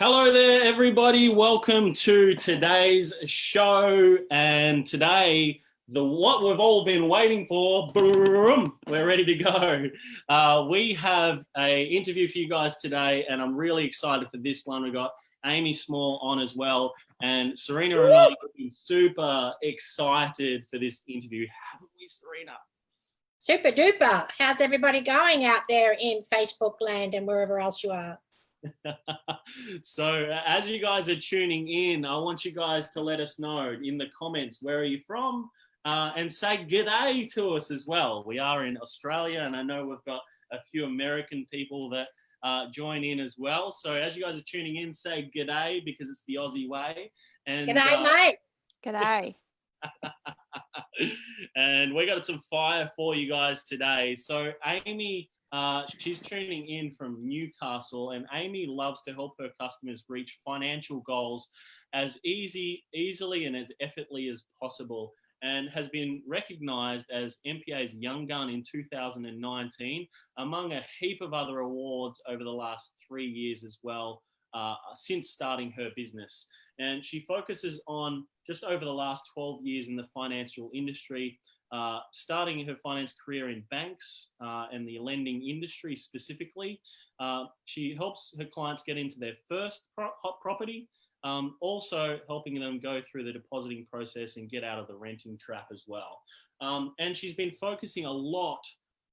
Hello there, everybody. Welcome to today's show. And today, what we've all been waiting for, boom, we're ready to go. We have an interview for you guys today, and I'm really excited for this one. We've got Amy Small on as well, and Serena and I have been super excited for this interview. Haven't we, Serena? Super duper. How's everybody going out there in Facebook land and wherever else you are? So as you guys are tuning in, I want you guys to let us know in the comments, where are you from? And say g'day to us as well. We are in Australia, and I know we've got a few American people that join in as well. So as you guys are tuning in, say g'day, because it's the Aussie way. And g'day, mate. G'day. And we got some fire for you guys today. So Amy, she's tuning in from Newcastle, and Amy loves to help her customers reach financial goals as easily and as effortlessly as possible, and has been recognised as MPA's Young Gun in 2019, among a heap of other awards over the last 3 years as well, since starting her business. And she focuses on just over the last 12 years in the financial industry, starting her finance career in banks and the lending industry specifically. She helps her clients get into their first property, also helping them go through the depositing process and get out of the renting trap as well. And she's been focusing a lot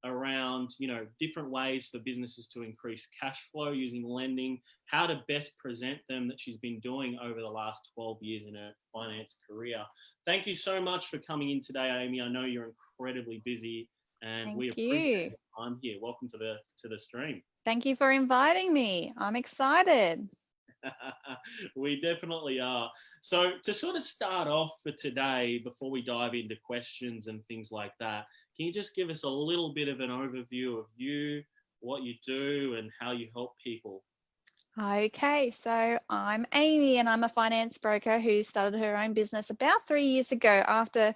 around, different ways for businesses to increase cash flow using lending, how to best present them, that she's been doing over the last 12 years in her finance career. Thank you so much for coming in today, Amy. I know you're incredibly busy, and we appreciate your time here. Welcome to the stream. Thank you for inviting me. I'm excited. We definitely are. So to sort of start off for today, before we dive into questions and things like that, can you just give us a little bit of an overview of you, what you do, and how you help people? Okay, so I'm Amy, and I'm a finance broker who started her own business about 3 years ago after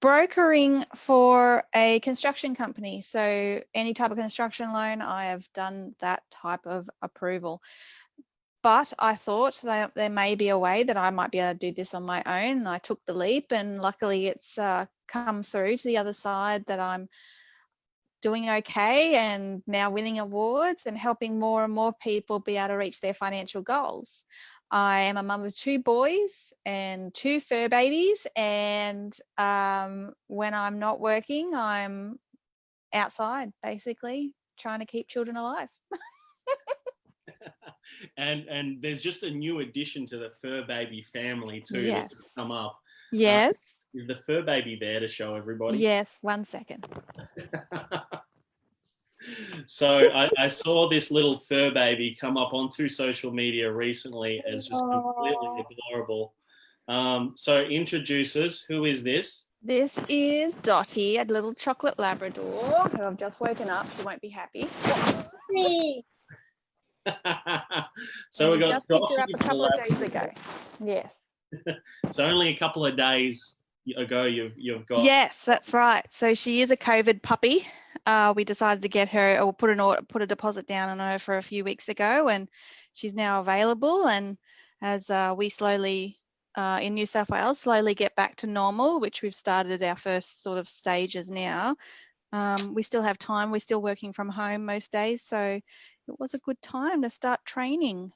brokering for a construction company. So any type of construction loan, I have done that type of approval. But I thought that there may be a way that I might be able to do this on my own. And I took the leap, and luckily it's come through to the other side that I'm doing okay and now winning awards and helping more and more people be able to reach their financial goals. I am a mum of 2 boys and 2 fur babies, and when I'm not working, I'm outside basically trying to keep children alive. And there's just a new addition to the fur baby family too. Yes. That's come up. Yes. Is the fur baby there to show everybody? Yes, 1 second. So I saw this little fur baby come up onto social media recently as just completely adorable. So introduce us. Who is this? This is Dottie, a little chocolate Labrador who I've just woken up. She won't be happy. Me. So we got just picked her up a couple of days ago. Yes. So only a couple of days ago you've got. Yes, that's right. So she is a COVID puppy. We decided to get her, or put a deposit down on her for a few weeks ago, and she's now available. And as we slowly in New South Wales slowly get back to normal, which we've started our first sort of stages now, we still have time. We're still working from home most days, so it was a good time to start training.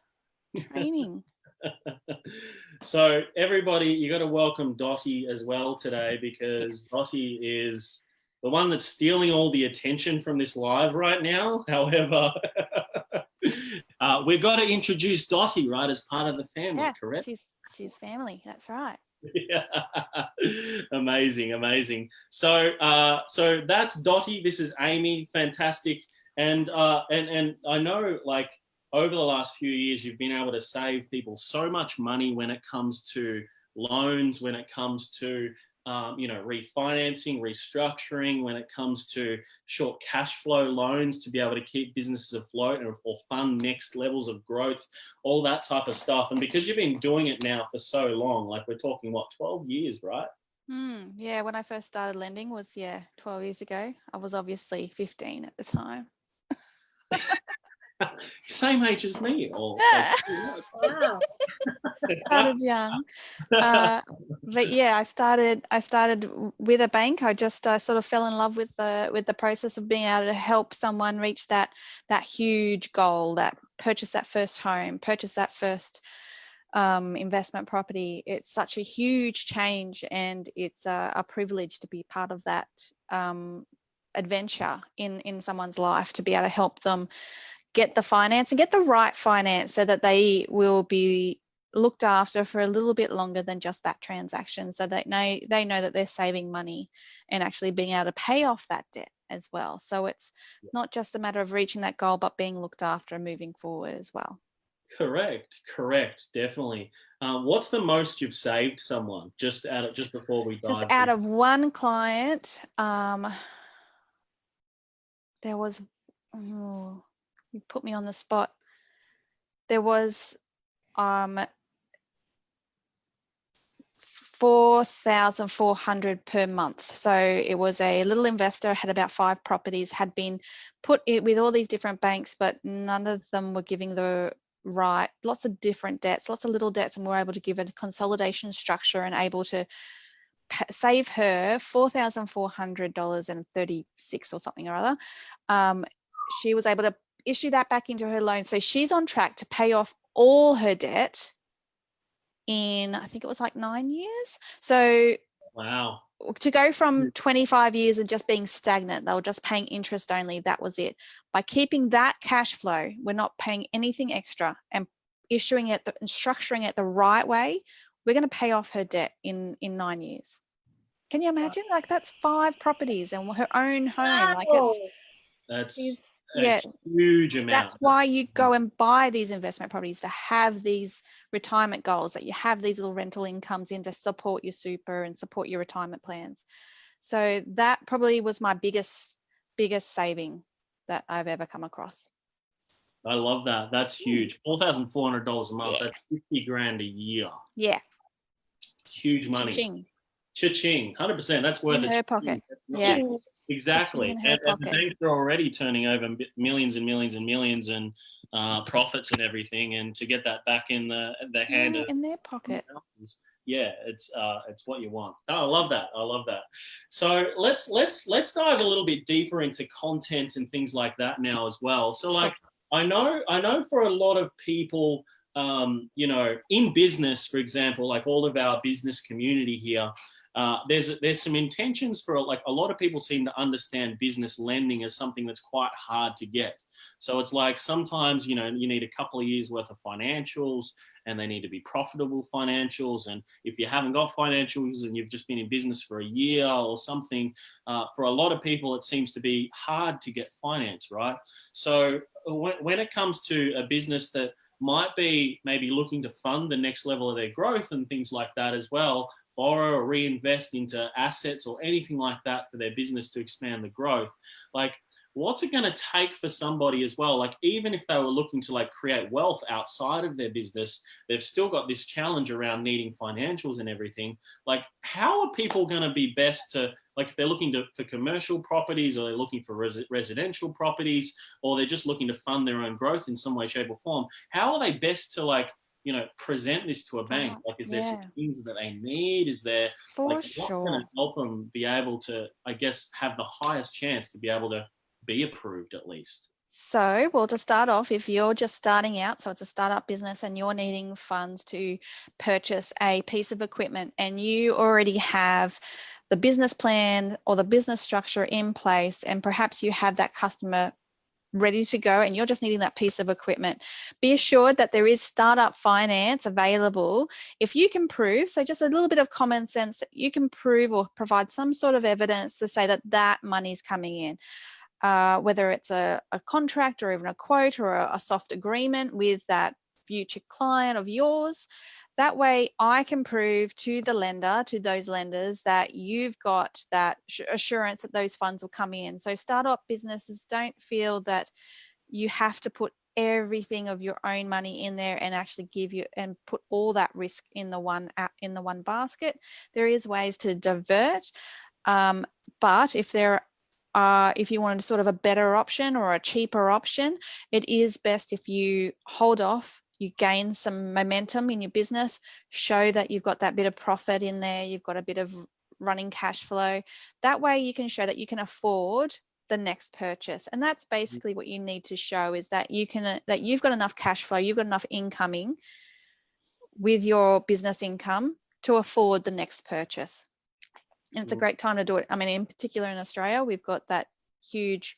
So everybody, you got to welcome Dottie as well today, because Dottie is the one that's stealing all the attention from this live right now. However, we've got to introduce Dottie, right, as part of the family, yeah, correct? She's family. That's right. Yeah, amazing. So that's Dottie. This is Amy. Fantastic. And I know, like, over the last few years, you've been able to save people so much money when it comes to loans, when it comes to refinancing, restructuring, when it comes to short cash flow loans to be able to keep businesses afloat or fund next levels of growth, all that type of stuff. And because you've been doing it now for so long, like we're talking, 12 years, right? Yeah, when I first started lending was 12 years ago. I was obviously 15 at the time. same age as me. Or Wow. Started young. But yeah, I started with a bank. I sort of fell in love with the process of being able to help someone reach that huge goal, that purchase that first home, purchase that first investment property. It's such a huge change, and it's a privilege to be part of that adventure in someone's life, to be able to help them get the finance and get the right finance so that they will be looked after for a little bit longer than just that transaction, so that they know that they're saving money and actually being able to pay off that debt as well. So it's not just a matter of reaching that goal, but being looked after and moving forward as well. Correct, definitely. What's the most you've saved someone just before we dive? Just out of one client, there was, you put me on the spot. There was 4,400 per month. So it was a little investor, had about 5 properties, had been put it with all these different banks, but none of them were giving the right, lots of different debts, lots of little debts, and we're able to give a consolidation structure and able to save her $4,400.36 or something or other. She was able to issue that back into her loan. So she's on track to pay off all her debt in, I think it was like 9 years. So wow, to go from 25 years and just being stagnant, they were just paying interest only, that was it. By keeping that cash flow, we're not paying anything extra, and issuing it and structuring it the right way, we're going to pay off her debt in 9 years. Can you imagine? Like, that's 5 properties and her own home. Wow. Like, that's yeah, a huge amount. that's why you go and buy these investment properties, to have these retirement goals, that you have these little rental incomes in to support your super and support your retirement plans. So that probably was my biggest saving that I've ever come across. I love that. That's huge. $4,400 a month. Yeah. That's 50 grand a year. Yeah. Huge money. Cha-ching. Cha-ching. 100%. That's worth In it. her pocket. Yeah. Exactly. In her And the pocket. banks are already turning over millions and millions and millions and profits and everything, and to get that back in the hand of in their pocket. Yeah, it's what you want. Oh, I love that. So let's dive a little bit deeper into content and things like that now as well. So like, I know for a lot of people, in business, for example, like all of our business community here, there's some intentions for, like, a lot of people seem to understand business lending as something that's quite hard to get. So it's like sometimes, you need a couple of years worth of financials, and they need to be profitable financials. And if you haven't got financials and you've just been in business for a year or something, for a lot of people, it seems to be hard to get finance, right? So when it comes to a business that might be maybe looking to fund the next level of their growth and things like that as well, borrow or reinvest into assets or anything like that for their business to expand the growth, like, what's it going to take for somebody as well? Like, even if they were looking to like create wealth outside of their business, they've still got this challenge around needing financials and everything. Like, how are people going to be best to, like, if they're looking for commercial properties, or they're looking for residential properties, or they're just looking to fund their own growth in some way, shape or form, how are they best to, like, present this to a bank? Like, is there some things that they need? Is there, what's going to help them be able to, I guess, have the highest chance to be able to be approved at least? So, well, to start off, if you're just starting out, so it's a startup business and you're needing funds to purchase a piece of equipment, and you already have the business plan or the business structure in place, and perhaps you have that customer ready to go and you're just needing that piece of equipment, be assured that there is startup finance available. If you can prove, so just a little bit of common sense, that you can prove or provide some sort of evidence to say that that money's coming in, whether it's a contract or even a quote or a soft agreement with that future client of yours. That way I can prove to the lender, to those lenders, that you've got that assurance that those funds will come in. So startup businesses, don't feel that you have to put everything of your own money in there and actually give you and put all that risk in the one basket. There is ways to divert, but if there if you wanted sort of a better option or a cheaper option, it is best if you hold off, you gain some momentum in your business, show that you've got that bit of profit in there, you've got a bit of running cash flow. That way you can show that you can afford the next purchase. And that's basically what you need to show, is that you can, that you've got enough cash flow, you've got enough incoming with your business income to afford the next purchase. And it's a great time to do it. I mean, in particular in Australia, we've got that huge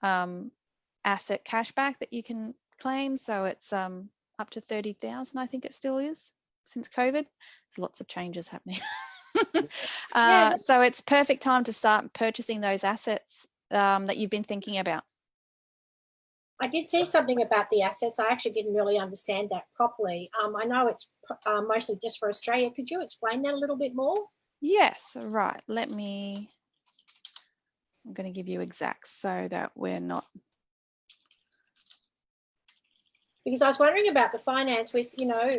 asset cashback that you can claim. So it's up to 30,000, I think it still is, since COVID. There's lots of changes happening. So it's perfect time to start purchasing those assets that you've been thinking about. I did see something about the assets. I actually didn't really understand that properly. I know it's mostly just for Australia. Could you explain that a little bit more? Yes, right. I'm going to give you exacts so that we're not. Because I was wondering about the finance with, you know,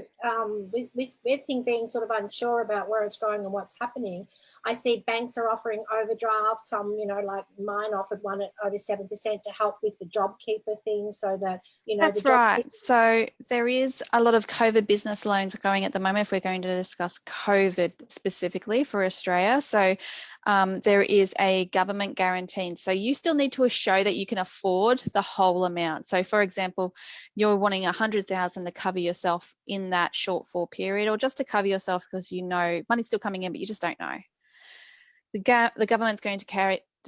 with everything being sort of unsure about where it's going and what's happening. I see banks are offering overdrafts. Some, you know, like mine offered one at over 7% to help with the JobKeeper thing, so that, you know. That's right. So there is a lot of COVID business loans going at the moment, if we're going to discuss COVID specifically for Australia. So there is a government guarantee. So you still need to show that you can afford the whole amount. So for example, you're wanting 100,000 to cover yourself in that shortfall period, or just to cover yourself because you know money's still coming in, but you just don't know. The government's going to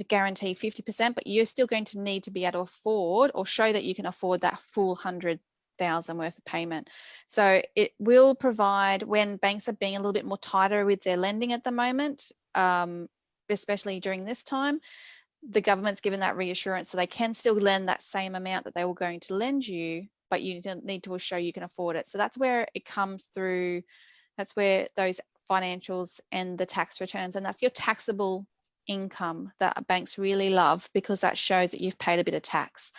guarantee 50%, but you're still going to need to be able to afford or show that you can afford that full 100,000 worth of payment. So it will provide, when banks are being a little bit more tighter with their lending at the moment, especially during this time, the government's given that reassurance, so they can still lend that same amount that they were going to lend you, but you need to show you can afford it. So that's where it comes through. That's where those financials and the tax returns, and that's your taxable income that banks really love, because that shows that you've paid a bit of tax.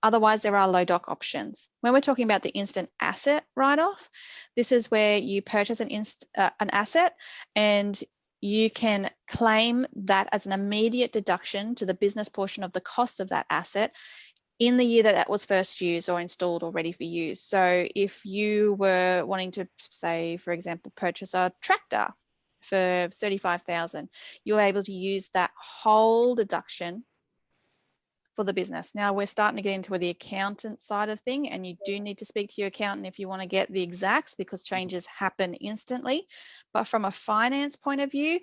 Otherwise, there are low doc options. When we're talking about the instant asset write-off, this is where you purchase an asset and you can claim that as an immediate deduction to the business portion of the cost of that asset in the year that that was first used or installed or ready for use. So if you were wanting to, say, for example, purchase a tractor for 35,000, you're able to use that whole deduction for the business. Now we're starting to get into the accountant side of thing, and you do need to speak to your accountant if you want to get the exacts, because changes happen instantly. But from a finance point of view,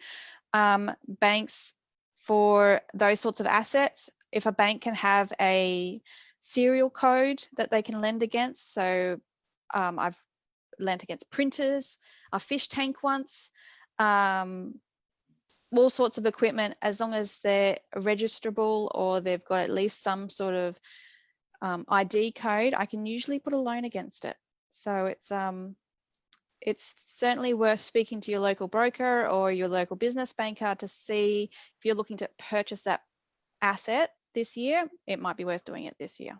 banks, for those sorts of assets, if a bank can have a serial code that they can lend against, so I've lent against printers, a fish tank once, all sorts of equipment, as long as they're registrable or they've got at least some sort of ID code, I can usually put a loan against it. So it's certainly worth speaking to your local broker or your local business banker to see if you're looking to purchase that asset this year. It might be worth doing it this year.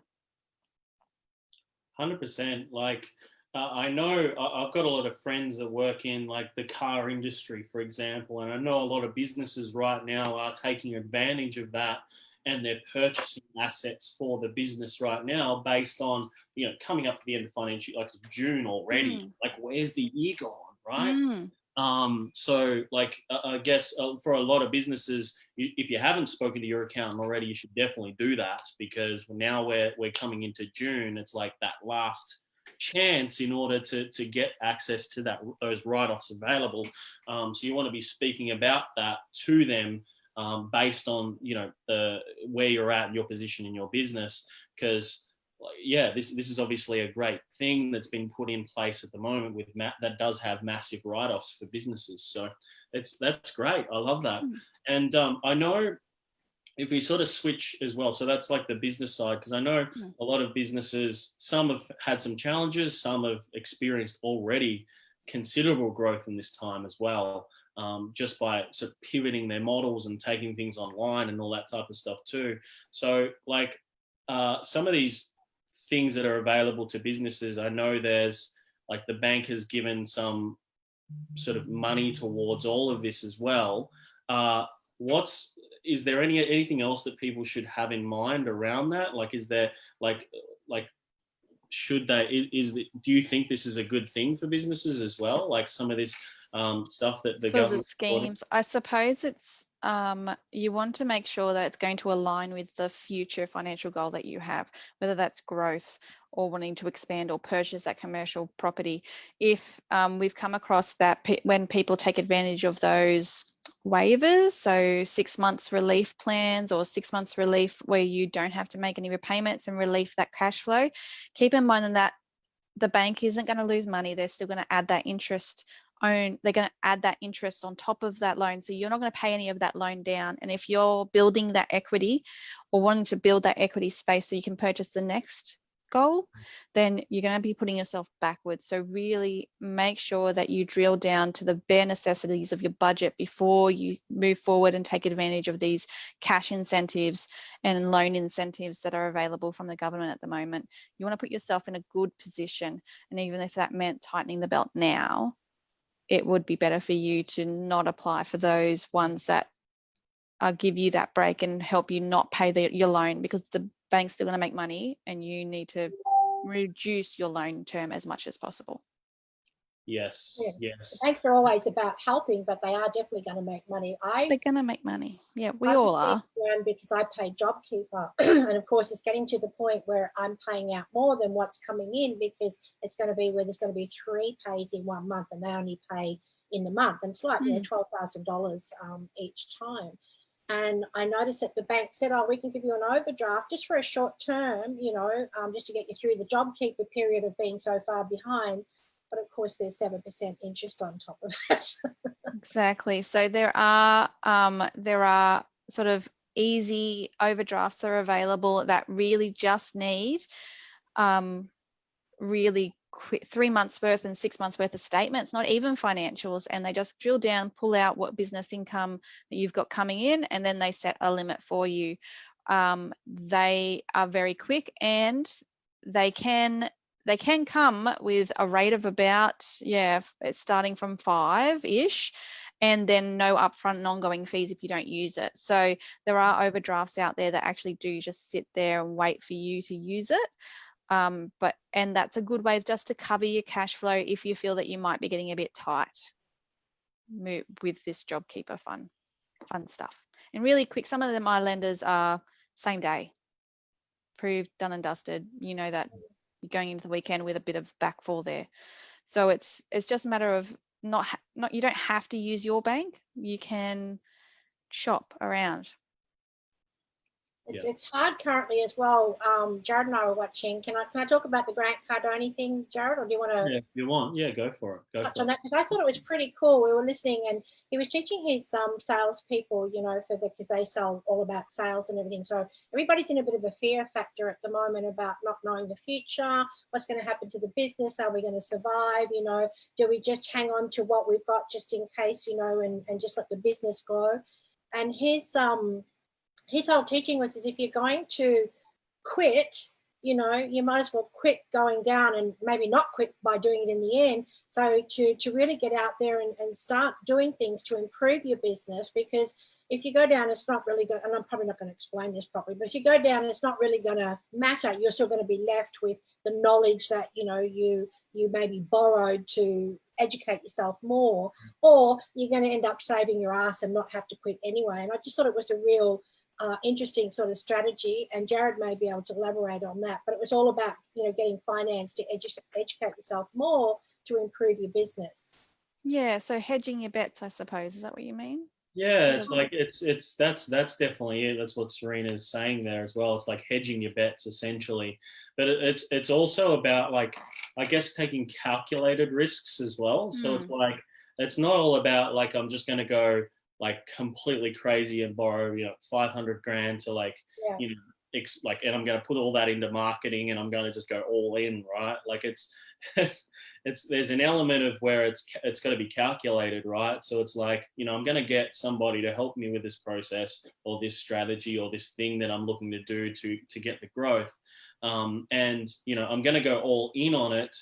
100%. Like, I know I've got a lot of friends that work in like the car industry, for example, and I know a lot of businesses right now are taking advantage of that, and they're purchasing assets for the business right now based on, you know, coming up to the end of financial, like it's June already. Like, where's the year gone, right? So like, I guess for a lot of businesses, if you haven't spoken to your accountant already, you should definitely do that, because now we're coming into June. It's like that last chance in order to get access to those write-offs available. So you want to be speaking about that to them based on, you know, where you're at and your position in your business, because yeah, this is obviously a great thing that's been put in place at the moment with that does have massive write-offs for businesses. So that's great. I love that. And I know if we sort of switch as well, so that's like the business side, because I know a lot of businesses, some have had some challenges, some have experienced already considerable growth in this time as well, just by sort of pivoting their models and taking things online and all that type of stuff too. So like some of these things that are available to businesses, I know there's like the bank has given some sort of money towards all of this as well. is there anything else that people should have in mind around that? Like, is there like should they, do you think this is a good thing for businesses as well? Like some of this stuff that the government schemes, I suppose it's you want to make sure that it's going to align with the future financial goal that you have, whether that's growth or wanting to expand or purchase that commercial property. If we've come across that when people take advantage of those waivers, so 6 months relief plans or 6 months relief where you don't have to make any repayments and relief that cash flow, keep in mind that the bank isn't going to lose money. They're still going to add that interest they're going to add that interest on top of that loan. So you're not going to pay any of that loan down. And if you're building that equity or wanting to build that equity space so you can purchase the next goal, then you're going to be putting yourself backwards. So really make sure that you drill down to the bare necessities of your budget before you move forward and take advantage of these cash incentives and loan incentives that are available from the government at the moment. You want to put yourself in a good position. And even if that meant tightening the belt now, it would be better for you to not apply for those ones that give you that break and help you not pay your loan, because the bank's still going to make money and you need to reduce your loan term as much as possible. Yes, yes. The banks are always about helping, but they are definitely going to make money. They're going to make money. Yeah, we all are. Because I pay JobKeeper, and of course, it's getting to the point where I'm paying out more than what's coming in, because it's going to be where there's going to be 3 pays in 1 month, and they only pay in the month, and it's like $12,000 each time. And I noticed that the bank said, "Oh, we can give you an overdraft just for a short term, just to get you through the JobKeeper period of being so far behind." But of course, there's 7% interest on top of it. Exactly. So there are sort of easy overdrafts are available that really just need really quick 3 months worth and 6 months worth of statements, not even financials, and they just drill down, pull out what business income that you've got coming in, and then they set a limit for you. They are very quick, and they can come with a rate of about, it's starting from 5-ish, and then no upfront and ongoing fees if you don't use it. So there are overdrafts out there that actually do just sit there and wait for you to use it. And that's a good way just to cover your cash flow if you feel that you might be getting a bit tight with this JobKeeper fun stuff. And really quick, some of my lenders are same day, approved, done and dusted. You know that you're going into the weekend with a bit of backfall there. So it's just a matter of not you don't have to use your bank. You can shop around. It's hard currently as well. Jarrod and I were watching. Can I talk about the Grant Cardone thing, Jarrod, or do you want to? Yeah, if you want. Yeah, go for it. Go touch for on it. that, because I thought it was pretty cool. We were listening, and he was teaching his salespeople, because they sell all about sales and everything. So everybody's in a bit of a fear factor at the moment about not knowing the future. What's going to happen to the business? Are we going to survive? Do we just hang on to what we've got just in case? And just let the business grow? And his whole teaching was, is if you're going to quit, you might as well quit going down and maybe not quit by doing it in the end. So to really get out there and start doing things to improve your business, because if you go down, it's not really going, and I'm probably not going to explain this properly, but if you go down, it's not really going to matter. You're still going to be left with the knowledge that, you maybe borrowed to educate yourself more, or you're going to end up saving your ass and not have to quit anyway. And I just thought it was a real interesting sort of strategy, and Jarrod may be able to elaborate on that, but it was all about getting finance to educate yourself more to improve your business. So hedging your bets, I suppose, is that what you mean? Yeah, it's like that's definitely it. That's what Serena is saying there as well. It's like hedging your bets essentially, but it's also about, like, I guess, taking calculated risks as well. So it's like, it's not all about like, I'm just going to go like completely crazy and borrow 500 grand to and I'm going to put all that into marketing and I'm going to just go all in, right? Like it's there's an element of where it's got to be calculated, right? So it's like, I'm going to get somebody to help me with this process or this strategy or this thing that I'm looking to do to get the growth, and I'm going to go all in on it.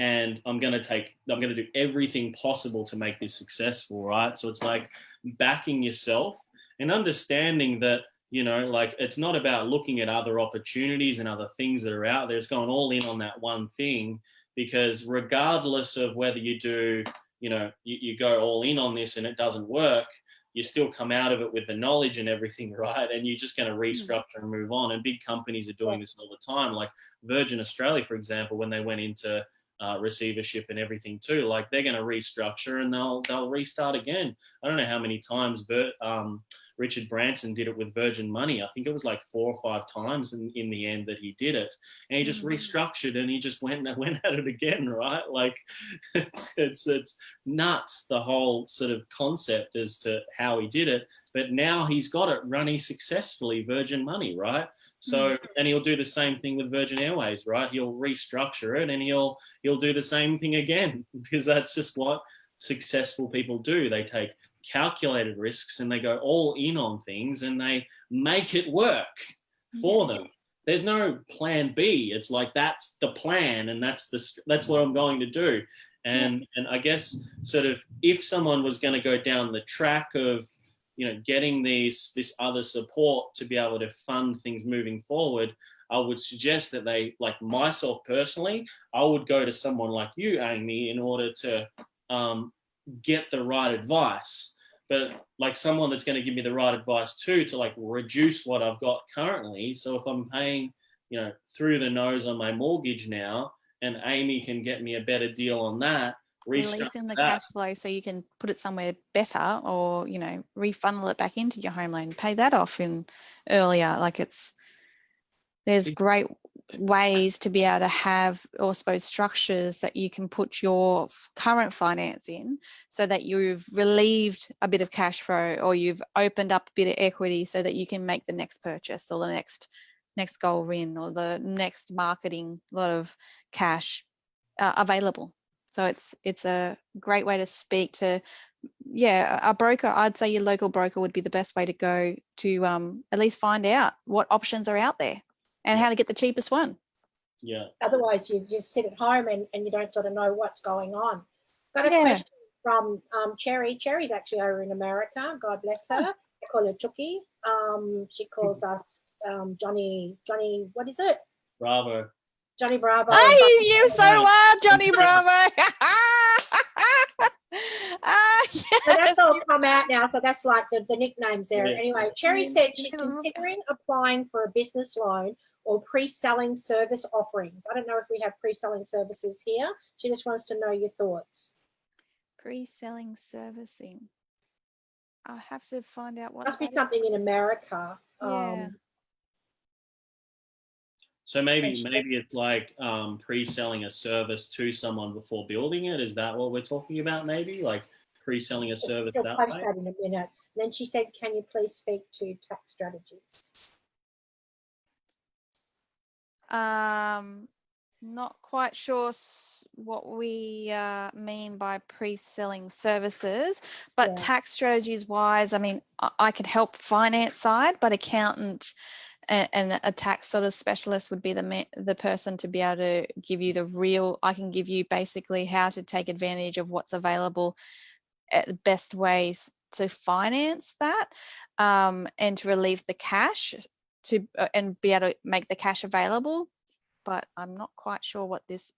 And I'm going to do everything possible to make this successful, right? So it's like backing yourself and understanding that, like, it's not about looking at other opportunities and other things that are out there. It's going all in on that one thing, because regardless of whether you do, you go all in on this and it doesn't work, you still come out of it with the knowledge and everything, right? And you're just going to restructure and move on. And big companies are doing this all the time. Like Virgin Australia, for example, when they went into receivership and everything too, like they're going to restructure and they'll restart again. I don't know how many times Richard Branson did it with Virgin Money. I think it was like 4 or 5 times in the end that he did it, and he just restructured and he just went at it again, right? Like it's nuts, the whole sort of concept as to how he did it. But now he's got it running successfully, Virgin Money, right? So, and he'll do the same thing with Virgin Airways, right? He'll restructure it and he'll do the same thing again, because that's just what successful people do. They take calculated risks and they go all in on things and they make it work for them. There's no plan B. It's like, that's the plan and that's what I'm going to do. And I guess sort of if someone was going to go down the track of, getting this other support to be able to fund things moving forward, I would suggest that they, like myself personally, I would go to someone like you, Amy, in order to get the right advice. But like someone that's going to give me the right advice too, to like reduce what I've got currently. So if I'm paying, through the nose on my mortgage now, and Amy can get me a better deal on that, releasing the cash flow so you can put it somewhere better, or refunnel it back into your home loan, pay that off in earlier. Like there's great ways to be able to have, or I suppose, structures that you can put your current finance in, so that you've relieved a bit of cash flow, or you've opened up a bit of equity so that you can make the next purchase, or the next goal win, or the next marketing lot of cash available. So it's a great way to speak to, a broker. I'd say your local broker would be the best way to go to at least find out what options are out there and how to get the cheapest one. Yeah. Otherwise, you just sit at home and you don't sort of know what's going on. Got a question from Cherry. Cherry's actually over in America. God bless her. I call her Chucky. She calls us Johnny, what is it? Bravo. Johnny Bravo. Hey, you so are, Johnny Bravo. Yes. So that's all come out now. So that's like the nicknames there. Yeah. Anyway, Cherry said she's considering applying for a business loan or pre-selling service offerings. I don't know if we have pre-selling services here. She just wants to know your thoughts. Pre-selling servicing. I'll have to find out what. Must be something in America. Yeah. So maybe it's like pre-selling a service to someone before building it. Is that what we're talking about? Maybe like pre-selling a service that way. That in a minute. Then she said, "Can you please speak to tax strategies?" Not quite sure what we mean by pre-selling services, but tax strategies wise, I mean, I could help finance side, but accountant and a tax sort of specialist would be the person to be able to give you I can give you basically how to take advantage of what's available at the best ways to finance that, and to relieve the cash and be able to make the cash available. But I'm not quite sure what this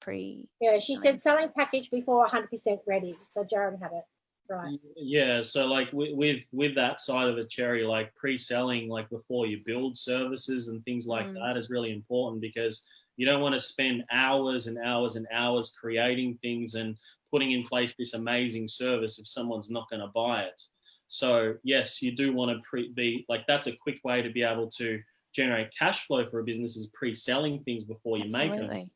Yeah, she said selling package before 100% ready. So Jarrod had it. Right. Yeah, so like with that side of it, Cherry, like pre-selling, like before you build services and things like that is really important, because you don't want to spend hours and hours and hours creating things and putting in place this amazing service if someone's not going to buy it. So yes, you do want to be like, that's a quick way to be able to generate cash flow for a business, is pre-selling things before you make them,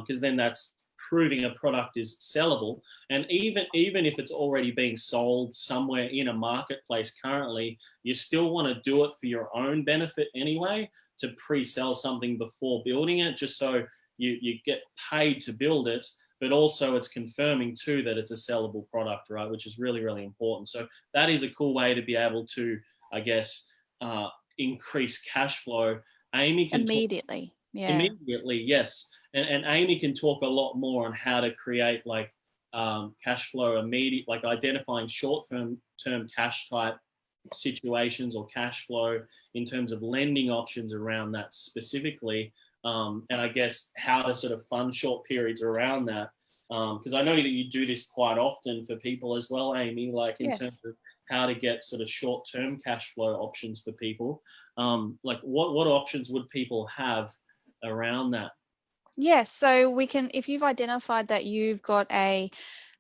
because then that's proving a product is sellable. And even if it's already being sold somewhere in a marketplace currently, you still want to do it for your own benefit anyway, to pre-sell something before building it, just so you get paid to build it, but also it's confirming too that it's a sellable product, right? Which is really, really important. So that is a cool way to be able to, I guess, increase cash flow. Amy can immediately, yes. And Amy can talk a lot more on how to create like cash flow immediate, like identifying short-term cash type situations or cash flow in terms of lending options around that specifically, and I guess how to sort of fund short periods around that. Because I know that you do this quite often for people as well, Amy, like in terms of how to get sort of short-term cash flow options for people. Like what options would people have around that? Yes, so we can, if you've identified that you've got a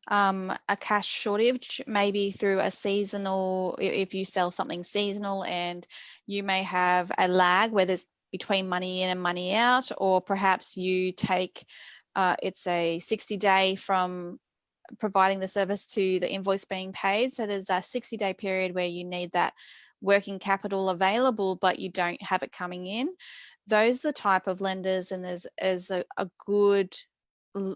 cash shortage, maybe through a seasonal, if you sell something seasonal and you may have a lag where there's between money in and money out, or perhaps you take, it's a 60-day from providing the service to the invoice being paid. So there's a 60-day period where you need that working capital available, but you don't have it coming in. Those are the type of lenders, and there's a good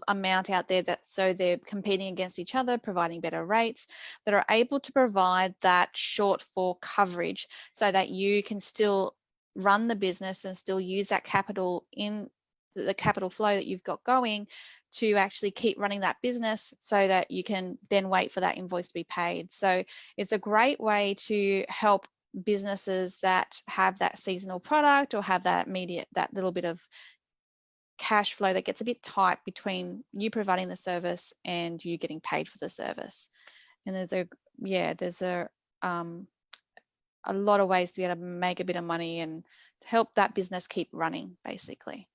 amount out there that, so they're competing against each other, providing better rates, that are able to provide that shortfall coverage so that you can still run the business and still use that capital in the capital flow that you've got going to actually keep running that business, so that you can then wait for that invoice to be paid. So it's a great way to help businesses that have that seasonal product or have that immediate, that little bit of cash flow that gets a bit tight between you providing the service and you getting paid for the service. And there's a lot of ways to be able to make a bit of money and to help that business keep running, basically.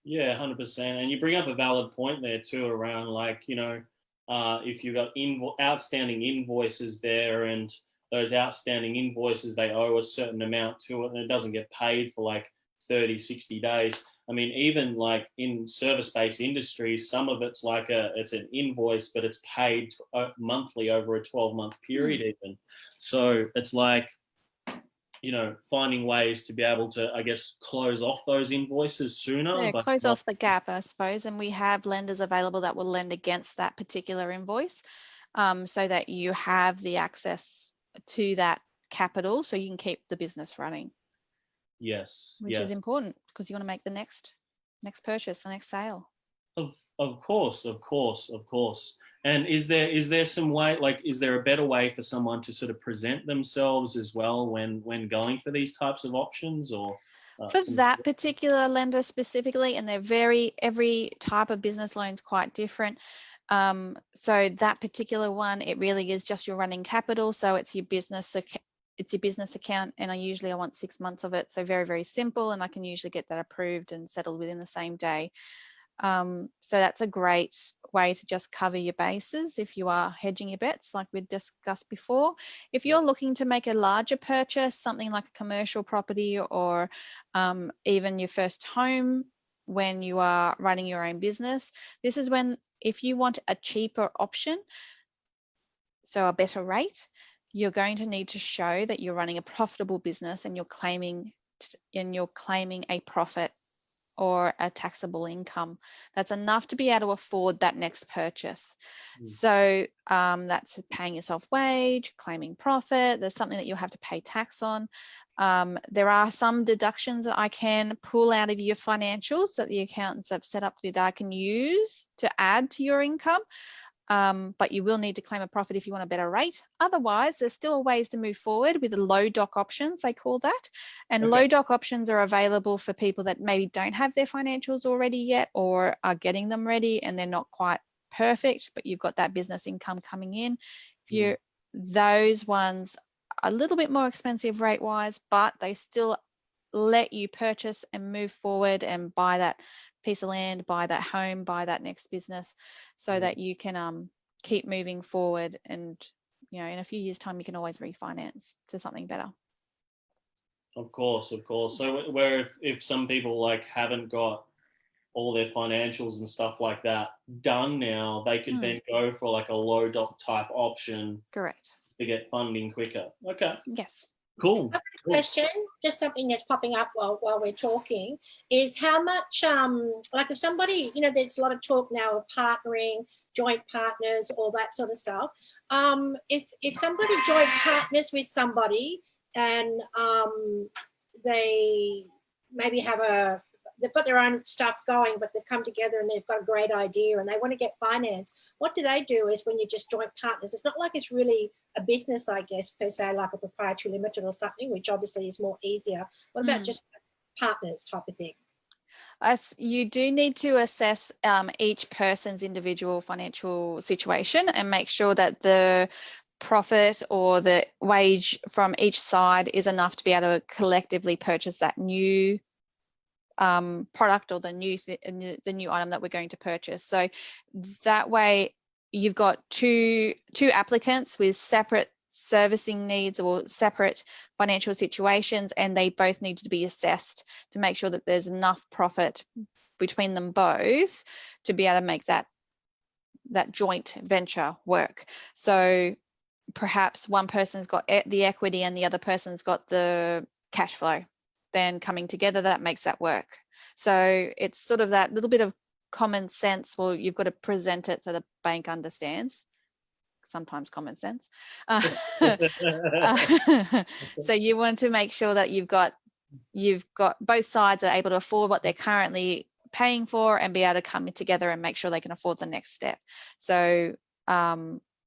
Yeah, 100%. And you bring up a valid point there too around, like, you know, if you've got outstanding invoices there, and those outstanding invoices, they owe a certain amount to it and it doesn't get paid for like 30, 60 days. I mean, even like in service-based industries, some of it's like it's an invoice, but it's paid monthly over a 12-month period even. So it's like, you know, finding ways to be able to, I guess, close off those invoices sooner. Yeah, but close off the gap, I suppose. And we have lenders available that will lend against that particular invoice, so that you have the access to that capital so you can keep the business running. Yes. Which is important, because you want to make the next purchase, the next sale. Of course. And is there some way, like, is there a better way for someone to sort of present themselves as well when going for these types of options, or for that particular lender specifically? And every type of business loan is quite different. So that particular one, it really is just your running capital. So it's your business account, and I want 6 months of it. So very, very simple, and I can usually get that approved and settled within the same day. So that's a great way to just cover your bases if you are hedging your bets, like we discussed before. If you're looking to make a larger purchase, something like a commercial property, or even your first home when you are running your own business, this is when, if you want a cheaper option, so a better rate, you're going to need to show that you're running a profitable business and you're claiming a profit or a taxable income that's enough to be able to afford that next purchase. So that's paying yourself wage, claiming profit. There's something that you'll have to pay tax on. There are some deductions that I can pull out of your financials that the accountants have set up that I can use to add to your income. But you will need to claim a profit if you want a better rate. Otherwise, there's still ways to move forward with the low doc options, they call that. And low doc options are available for people that maybe don't have their financials already yet, or are getting them ready and they're not quite perfect, but you've got that business income coming in. Those ones are a little bit more expensive rate wise, but they still let you purchase and move forward and buy that piece of land, buy that home, buy that next business, so that you can keep moving forward. And, you know, in a few years' time, you can always refinance to something better. Of course. So where if some people like haven't got all their financials and stuff like that done now, they could then go for like a low doc type option. Correct. To get funding quicker. Okay. Yes. Cool. Question, just something that's popping up while we're talking, is how much, like if somebody, you know, there's a lot of talk now of partnering, joint partners, all that sort of stuff. If somebody joint partners with somebody and they maybe have a they've got their own stuff going, but they've come together and they've got a great idea and they want to get finance. What do they do is when you're just joint partners, it's not like it's really a business, I guess, per se, like a proprietary limited or something, which obviously is more easier. What about just partners type of thing? You do need to assess each person's individual financial situation and make sure that the profit or the wage from each side is enough to be able to collectively purchase that new product or the new item that we're going to purchase. So that way you've got two applicants with separate servicing needs or separate financial situations, and they both need to be assessed to make sure that there's enough profit between them both to be able to make that joint venture work. So perhaps one person's got the equity and the other person's got the cash flow. Then coming together, that makes that work. So it's sort of that little bit of common sense. Well, you've got to present it so the bank understands. Sometimes common sense. So you want to make sure that you've got both sides are able to afford what they're currently paying for and be able to come together and make sure they can afford the next step. So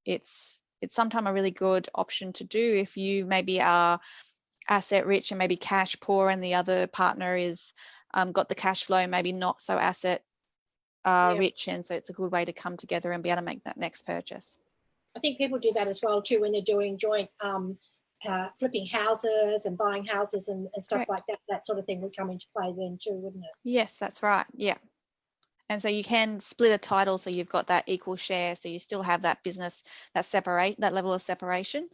it's sometimes a really good option to do if you maybe are asset rich and maybe cash poor, and the other partner is got the cash flow, maybe not so asset rich, and so it's a good way to come together and be able to make that next purchase. I think people do that as well too when they're doing joint flipping houses and buying houses and stuff like that. That sort of thing would come into play then too, wouldn't it? Yes, that's right. Yeah. And so you can split a title so you've got that equal share, so you still have that business, that level of separation.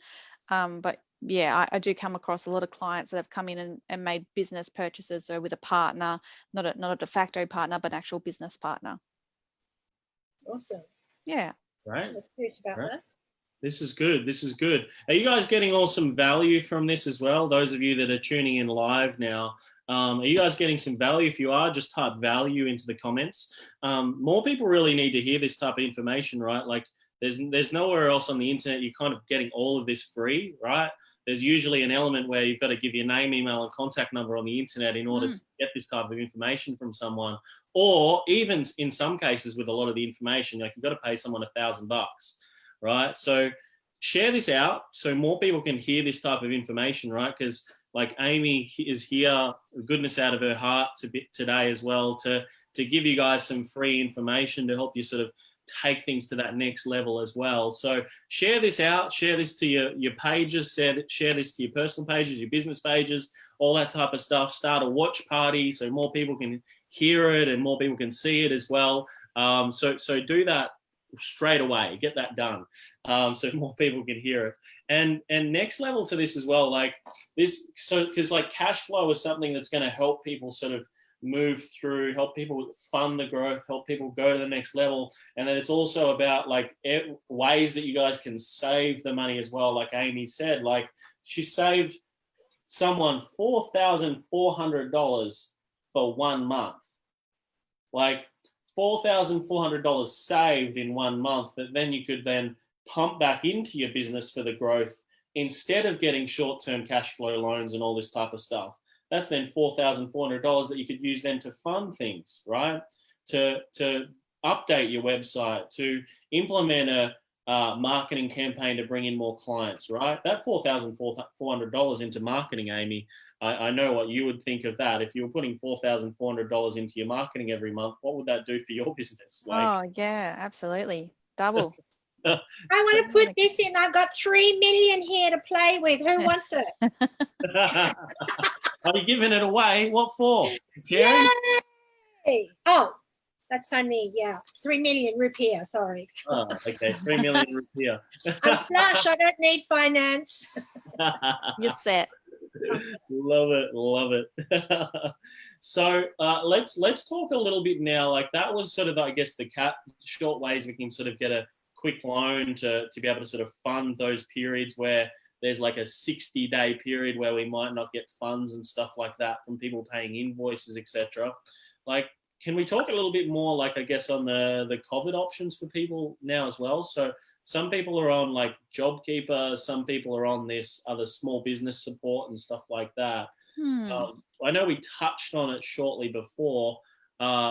But yeah, I do come across a lot of clients that have come in and made business purchases, so with a partner, not a de facto partner, but an actual business partner. Awesome. Yeah. Right. I was curious about that. This is good. This is good. Are you guys getting awesome value from this as well? Those of you that are tuning in live now, are you guys getting some value? If you are, just type value into the comments. More people really need to hear this type of information, right? Like there's nowhere else on the internet you're kind of getting all of this free, right? There's usually an element where you've got to give your name, email, and contact number on the internet in order to get this type of information from someone. Or even in some cases with a lot of the information, like you've got to pay someone $1,000, right? So share this out so more people can hear this type of information, right? Because like Amy is here, goodness out of her heart today as well, to give you guys some free information to help you sort of take things to that next level as well. So share this out, share this to your pages, share this to your personal pages, your business pages, all that type of stuff. Start a watch party so more people can hear it and more people can see it as well. So do that straight away, get that done, so more people can hear it. And next level to this as well, like this, so because like cash flow is something that's going to help people sort of move through, help people fund the growth, help people go to the next level. And then it's also about like ways that you guys can save the money as well. Like Amy said, like she saved someone $4,400 for 1 month. Like $4,400 saved in 1 month that then you could then pump back into your business for the growth instead of getting short-term cash flow loans and all this type of stuff. That's then $4,400 that you could use then to fund things, right? To update your website, to implement a marketing campaign to bring in more clients, right? That $4,400 into marketing, Amy, I know what you would think of that. If you were putting $4,400 into your marketing every month, what would that do for your business? Like, oh, yeah, absolutely. Double. I want to put this in. I've got 3 million here to play with. Who wants it? are you giving it away? What for? Yay! Oh, that's only, 3 million rupiah, sorry. Oh, okay, 3 million rupiah. I'm flush. I don't need finance. You're set. Love it. So let's talk a little bit now. Like that was sort of, I guess, the short ways we can sort of get a quick loan to be able to sort of fund those periods where there's like a 60-day period where we might not get funds and stuff like that from people paying invoices, etc. Like, can we talk a little bit more, like, I guess, on the COVID options for people now as well? So some people are on like JobKeeper, some people are on this other small business support and stuff like that. I know we touched on it shortly before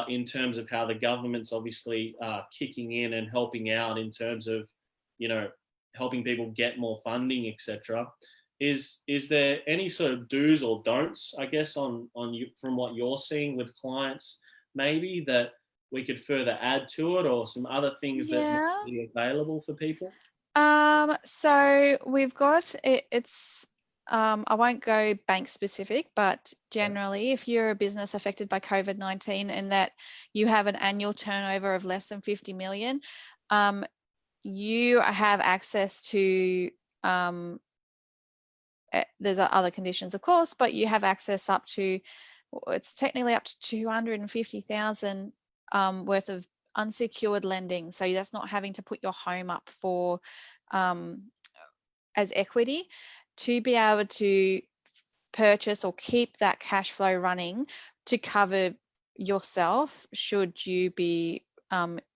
in terms of how the government's obviously kicking in and helping out in terms of, helping people get more funding, etc. Is there any sort of do's or don'ts, I guess, on you from what you're seeing with clients, maybe that we could further add to it, or some other things that might be available for people? So we've got it's I won't go bank specific, but generally if you're a business affected by COVID-19 and that you have an annual turnover of less than 50 million, you have access to there's other conditions, of course, but you have access up to, it's technically up to 250,000 worth of unsecured lending. So that's not having to put your home up for as equity to be able to purchase or keep that cash flow running to cover yourself should you be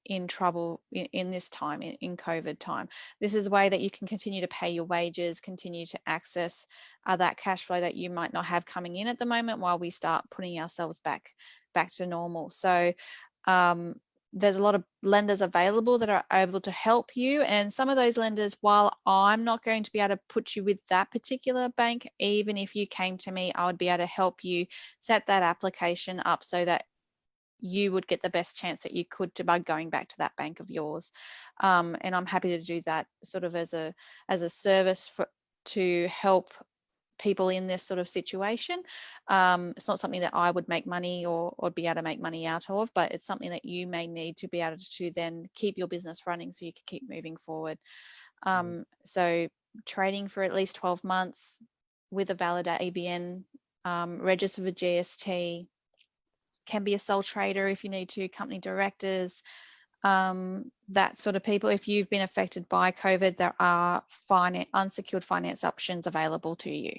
in trouble in this time, in COVID time. This is a way that you can continue to pay your wages, continue to access that cash flow that you might not have coming in at the moment while we start putting ourselves back to normal. So there's a lot of lenders available that are able to help you, and some of those lenders, while I'm not going to be able to put you with that particular bank, even if you came to me, I would be able to help you set that application up so that you would get the best chance that you could to by going back to that bank of yours. And I'm happy to do that sort of as a service to help people in this sort of situation. It's not something that I would make money or be able to make money out of, but it's something that you may need to be able to then keep your business running so you can keep moving forward. So trading for at least 12 months with a valid ABN, registered with GST, can be a sole trader if you need to, company directors, that sort of people. If you've been affected by COVID, there are unsecured finance options available to you.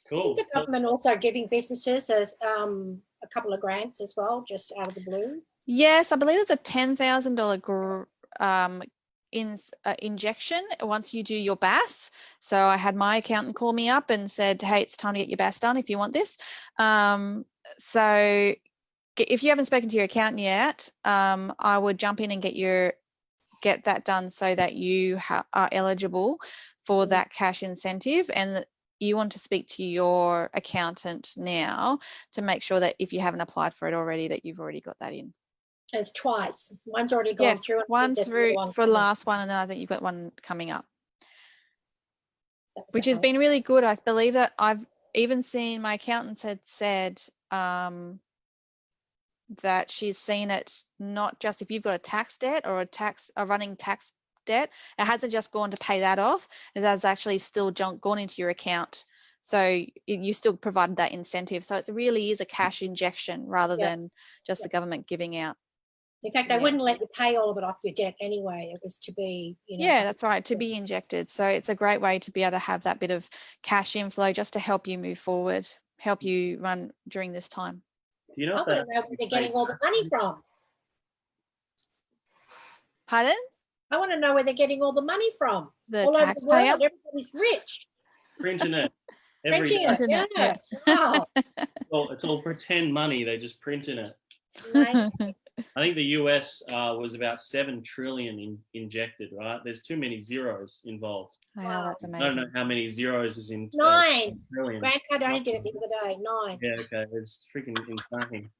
Cool. Isn't the government also giving businesses a couple of grants as well, just out of the blue? Yes, I believe it's a $10,000 injection once you do your BAS. So I had my accountant call me up and said, hey, it's time to get your BAS done if you want this. So if you haven't spoken to your accountant yet, I would jump in and get that done so that you are eligible for that cash incentive, and you want to speak to your accountant now to make sure that if you haven't applied for it already, that you've already got that in. It's twice. One's already gone through. One through for the last one, and then I think you've got one coming up, which has been really good. I believe that I've even seen my accountant had said that she's seen it not just if you've got a tax debt or a running tax debt, it hasn't just gone to pay that off, it has actually still gone into your account. So you still provided that incentive. So it really is a cash injection rather than just the government giving out. In fact, they wouldn't let you pay all of it off your debt anyway. It was to be, Yeah, that's right, to be injected. So it's a great way to be able to have that bit of cash inflow just to help you move forward, help you run during this time. I want to know where they're getting all the money from. Pardon? I want to know where they're getting all the money from. The all taxpayer? Over the world, everybody's rich. Printing it. Printing it, yeah. Wow. Well, it's all pretend money. They're just printing it. Right. I think the US was about 7 trillion injected, right? There's too many zeros involved. Wow, that's amazing. I don't know how many zeros is in 9 trillion. Grandpa only did it the other day. 9. Yeah, okay, it's freaking insane.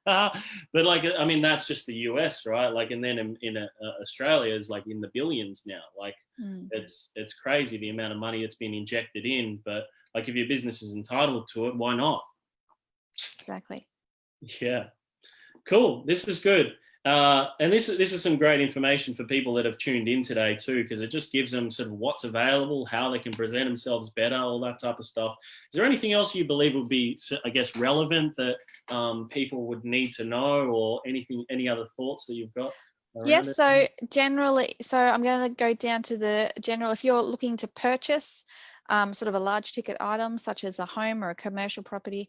But like, I mean, that's just the US, right? Like, and then in Australia is like in the billions now. Like, it's crazy the amount of money that's been injected in. But like, if your business is entitled to it, why not? Exactly. Yeah. Cool. This is good. And this is some great information for people that have tuned in today too, because it just gives them sort of what's available, how they can present themselves better, all that type of stuff. Is there anything else you believe would be, I guess, relevant that people would need to know, or any other thoughts that you've got? Yes, so generally, so I'm going to go down to the general. If you're looking to purchase sort of a large ticket item such as a home or a commercial property,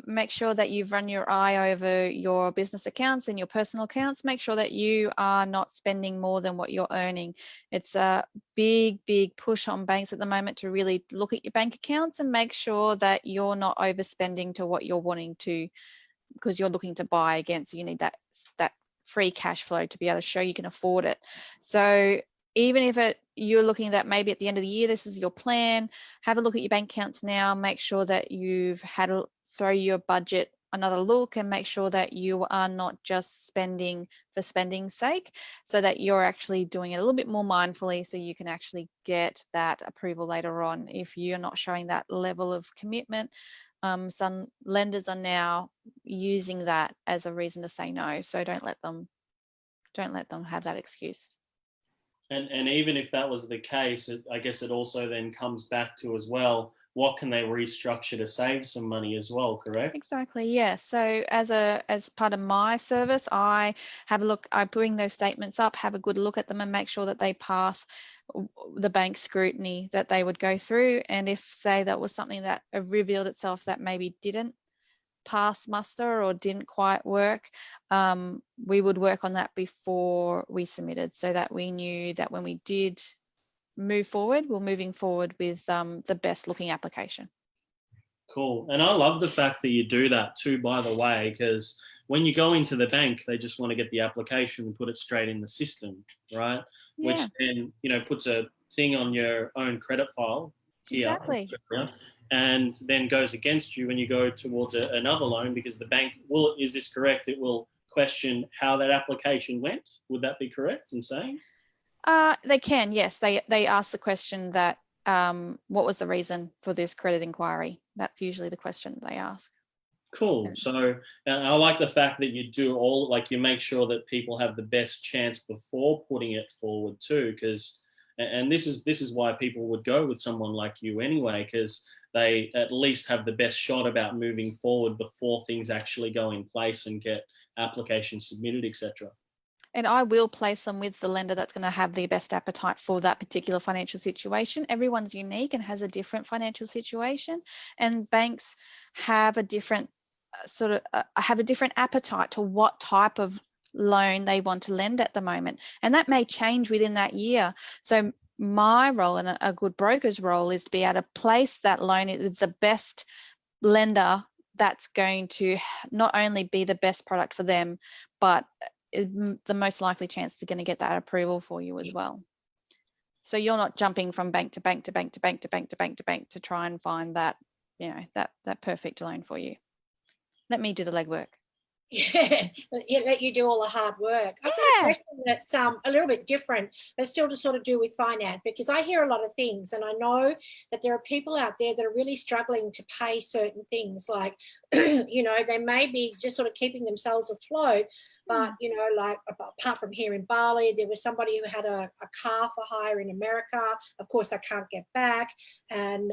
make sure that you've run your eye over your business accounts and your personal accounts. Make sure that you are not spending more than what you're earning. It's a big push on banks at the moment to really look at your bank accounts and make sure that you're not overspending to what you're wanting to, because you're looking to buy again. So you need that free cash flow to be able to show you can afford it. So even if you're looking at maybe at the end of the year, this is your plan, have a look at your bank accounts now, make sure that you've throw your budget another look and make sure that you are not just spending for spending's sake, so that you're actually doing it a little bit more mindfully so you can actually get that approval later on. If you're not showing that level of commitment, some lenders are now using that as a reason to say no. So don't let them have that excuse. And even if that was the case, I guess it also then comes back to as well, what can they restructure to save some money as well, correct? Exactly, yeah. So as part of my service, I have a look, I bring those statements up, have a good look at them and make sure that they pass the bank scrutiny that they would go through. And if, say, that was something that revealed itself that maybe didn't pass muster or didn't quite work, we would work on that before we submitted, so that we knew that when we did move forward, we're moving forward with the best looking application. Cool. And I love the fact that you do that too, by the way, because when you go into the bank, they just want to get the application and put it straight in the system, right? Yeah. Which then, puts a thing on your own credit file here, Exactly. and then goes against you when you go towards another loan, because the bank will, is this correct? It will question how that application went. Would that be correct in saying? They can, yes. They ask the question that, what was the reason for this credit inquiry? That's usually the question they ask. Cool. So I like the fact that you do all, like, you make sure that people have the best chance before putting it forward too, because, and this is why people would go with someone like you anyway, because they at least have the best shot about moving forward before things actually go in place and get applications submitted, etc. And I will place them with the lender that's going to have the best appetite for that particular financial situation. Everyone's unique and has a different financial situation, and banks have a different appetite to what type of loan they want to lend at the moment, and that may change within that year. So my role, and a good broker's role, is to be able to place that loan with the best lender that's going to not only be the best product for them, but the most likely chance they're going to get that approval for you as well. So you're not jumping from bank to bank to bank to bank to bank to bank to bank to try and find that, that perfect loan for you. Let me do the legwork. Yeah, let you do all the hard work. I've got a question that's a little bit different, but still to sort of do with finance, because I hear a lot of things, and I know that there are people out there that are really struggling to pay certain things, like, they may be just sort of keeping themselves afloat, but, like, apart from here in Bali, there was somebody who had a car for hire in America. Of course, they can't get back, and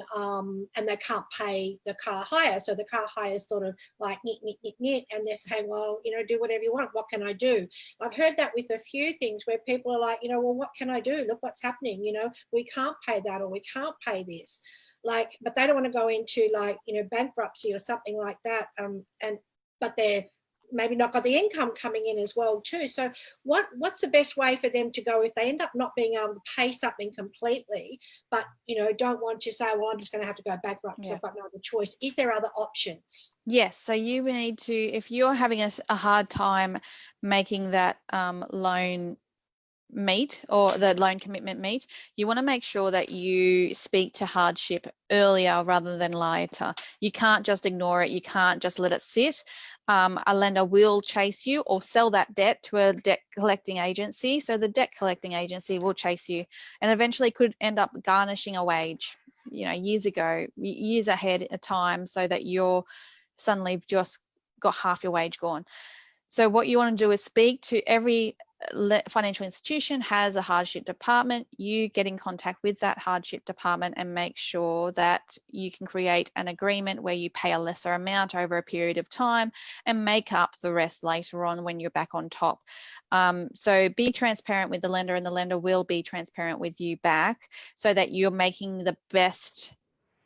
they can't pay the car hire. So the car hire is sort of like, and they're saying, well, do whatever you want. What can I do? I've heard that with a few things where people are like, well, what can I do? Look what's happening. We can't pay that, or we can't pay this. Like, but they don't want to go into, like, bankruptcy or something like that. But they're maybe not got the income coming in as well too. So what's the best way for them to go if they end up not being able to pay something completely, but don't want to say, well, I'm just going to have to go bankrupt because I've got no other choice? Is there other options? Yes. So you need to, if you're having a hard time making that loan meet, or the loan commitment meet, you want to make sure that you speak to hardship earlier rather than later. You can't just ignore it. You can't just let it sit. A lender will chase you or sell that debt to a debt collecting agency. So the debt collecting agency will chase you and eventually could end up garnishing a wage, years ahead of time, so that you're suddenly just got half your wage gone. So what you want to do is speak to every financial institution has a hardship department, you get in contact with that hardship department and make sure that you can create an agreement where you pay a lesser amount over a period of time and make up the rest later on when you're back on top. So be transparent with the lender, and the lender will be transparent with you back, so that you're making the best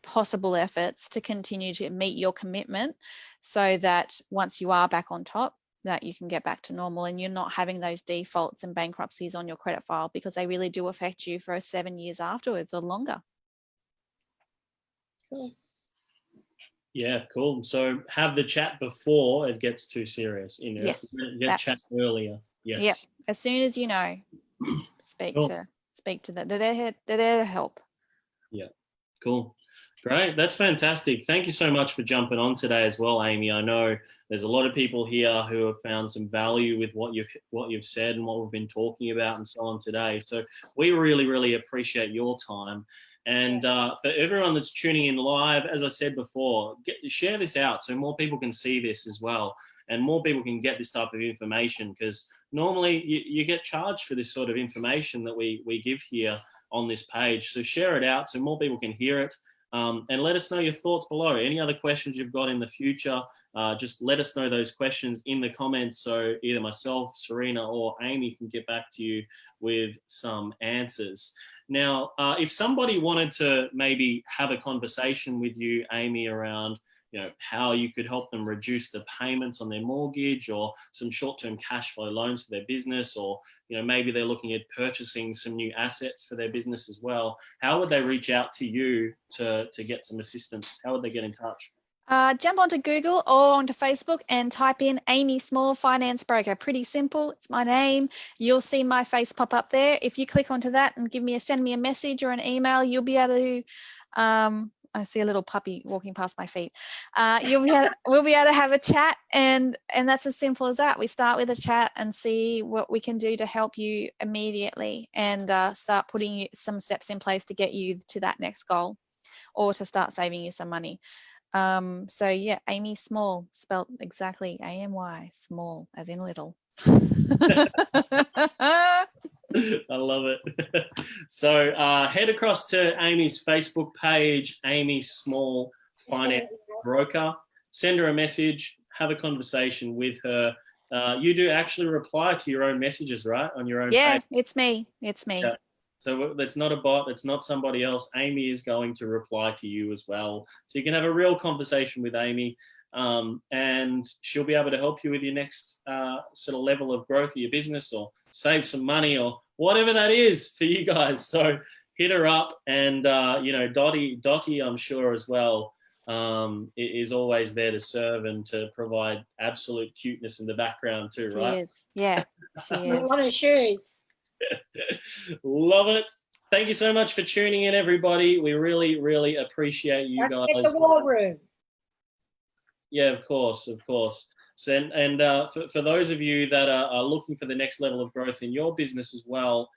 possible efforts to continue to meet your commitment, so that once you are back on top, that you can get back to normal and you're not having those defaults and bankruptcies on your credit file, because they really do affect you for 7 years afterwards or longer. Cool. Yeah, cool. So have the chat before it gets too serious. Yes, Get chat earlier. Yes. Yep. As soon as you know, speak Cool. to them. They're there to help. Yeah. Cool. Great. That's fantastic. Thank you so much for jumping on today as well, Amy. I know there's a lot of people here who have found some value with what you've said and what we've been talking about and so on today. So we really, really appreciate your time. And for everyone that's tuning in live, as I said before, share this out so more people can see this as well, and more people can get this type of information, because normally you get charged for this sort of information that we give here on this page. So share it out so more people can hear it. And let us know your thoughts below. Any other questions you've got in the future, just let us know those questions in the comments, so either myself, Serena, or Amy can get back to you with some answers. Now, if somebody wanted to maybe have a conversation with you, Amy, around how you could help them reduce the payments on their mortgage, or some short-term cash flow loans for their business, or maybe they're looking at purchasing some new assets for their business as well, how would they reach out to you to get some assistance? How would they get in touch? Jump onto Google or onto Facebook and type in Amy Small Finance Broker. Pretty simple. It's my name. You'll see my face pop up there. If you click onto that and send me a message or an email, you'll be able to I see a little puppy walking past my feet. We'll be able to have a chat, and that's as simple as that. We start with a chat and see what we can do to help you immediately, and start putting some steps in place to get you to that next goal, or to start saving you some money. So yeah, Amy Small, spelled exactly AMY, small as in little. I love it. So head across to Amy's Facebook page, Amy Small Finance Broker. Send her a message, have a conversation with her. You do actually reply to your own messages, right? On your own page. Yeah, it's me. Yeah. So that's not a bot. It's not somebody else. Amy is going to reply to you as well. So you can have a real conversation with Amy, and she'll be able to help you with your next sort of level of growth of your business, or save some money, or whatever that is for you guys. So hit her up, and Dottie, I'm sure as well, is always there to serve and to provide absolute cuteness in the background too, right? She is. Yeah, she is. One of shoes. Love it. Thank you so much for tuning in, everybody. We really, really appreciate you guys. In the war room. Yeah, of course. So, and for those of you that are looking for the next level of growth in your business as well,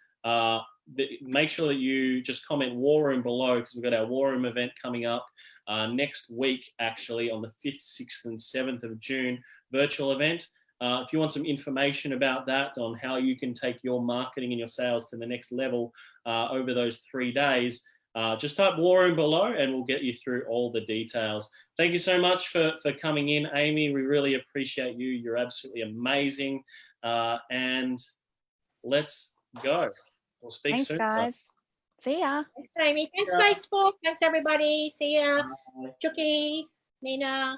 make sure that you just comment War Room below, because we've got our War Room event coming up next week, actually, on the 5th, 6th, and 7th of June, virtual event. If you want some information about that, on how you can take your marketing and your sales to the next level over those 3 days, just type War Room below and we'll get you through all the details. Thank you so much for coming in, Amy. We really appreciate you. You're absolutely amazing. And let's go. We'll speak soon. Thanks, guys. See ya. Thanks, Amy. Thanks, Facebook. Thanks, everybody. See ya. Chucky, Nina.